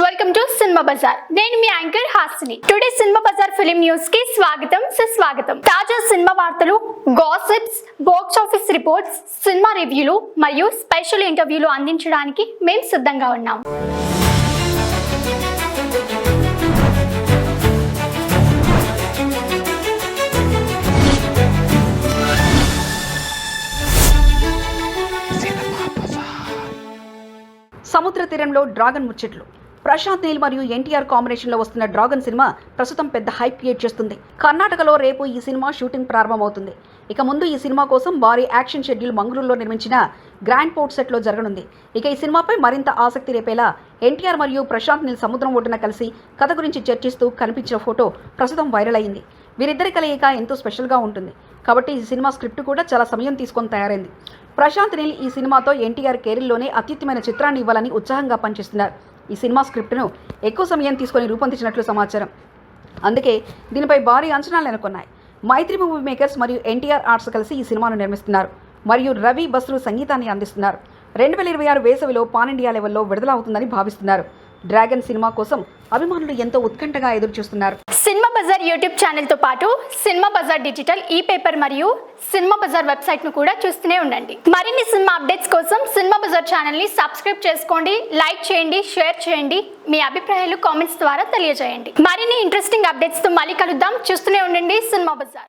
Welcome to cinema bazaar. నేను మీ anchor Hasini. Today cinema bazaar film news కి స్వాగతం సుస్వాగతం. తాజా సినిమా వార్తలు, gossips, box office reports, cinema రివ్యూలు మరియు స్పెషల్ ఇంటర్వ్యూలు అందించడానికి మేము సిద్ధంగా ఉన్నాం. సముద్ర తీరంలో డ్రాగన్ ముచ్చట్లు. ప్రశాంత్ నీల్ మరియు ఎన్టీఆర్ కాంబినేషన్లో వస్తున్న డ్రాగన్ సినిమా ప్రస్తుతం పెద్ద హైప్ క్రియేట్ చేస్తుంది. కర్ణాటకలో రేపు ఈ సినిమా షూటింగ్ ప్రారంభమవుతుంది. ఇక ముందు ఈ సినిమా కోసం భారీ యాక్షన్ షెడ్యూల్ మంగళూరులో నిర్మించిన గ్రాండ్ పోర్ట్ సెట్లో జరగనుంది. ఇక ఈ సినిమాపై మరింత ఆసక్తి రేపేలా ఎన్టీఆర్ మరియు ప్రశాంత్ నీల్ సముద్రం ఒడ్డున కలిసి కథ గురించి చర్చిస్తూ కనిపించిన ఫోటో ప్రస్తుతం వైరల్ అయింది. వీరిద్దరి కలయిక ఎంతో స్పెషల్గా ఉంటుంది కాబట్టి ఈ సినిమా స్క్రిప్ట్ కూడా చాలా సమయం తీసుకొని తయారైంది. ప్రశాంత్ నీల్ ఈ సినిమాతో ఎన్టీఆర్ కెరీర్లోనే అత్యుత్తమైన చిత్రాన్ని ఇవ్వాలని ఉత్సాహంగా పనిచేస్తున్నారు. ఈ సినిమా స్క్రిప్ట్ను ఎక్కువ సమయం తీసుకొని రూపొందించినట్లు సమాచారం. అందుకే దీనిపై భారీ అంచనాలు నెలకొన్నాయి. మైత్రి మూవీ మేకర్స్ మరియు ఎన్టీఆర్ ఆర్ట్స్ కలిసి ఈ సినిమాను నిర్మిస్తున్నారు మరియు రవి బస్రు సంగీతాన్ని అందిస్తున్నారు. 2026 వేసవిలో పాన్ ఇండియా లెవెల్లో విడుదల అవుతుందని భావిస్తున్నారు. డ్రాగన్ సినిమా కోసం అభిమానులు ఎంతో ఉత్కంఠగా ఎదురు చూస్తున్నారు. సినిమా బజార్ యూట్యూబ్ ఛానల్ తో పాటు సినిమా బజార్ డిజిటల్ ఈ పేపర్ మరియు సినిమా బజార్ వెబ్సైట్ ను కూడా చూస్తూనే ఉండండి. మరిన్ని సినిమా అప్డేట్స్ కోసం సినిమా బజార్ ఛానల్ ని సబ్స్క్రైబ్ చేసుకోండి, లైక్ చేయండి, షేర్ చేయండి, మీ అభిప్రాయాలు కామెంట్స్ ద్వారా తెలియజేయండి. మరిన్ని ఇంట్రెస్టింగ్ అప్డేట్స్ తో మళ్ళీ కలుద్దాం. చూస్తూనే ఉండండి సినిమా బజార్.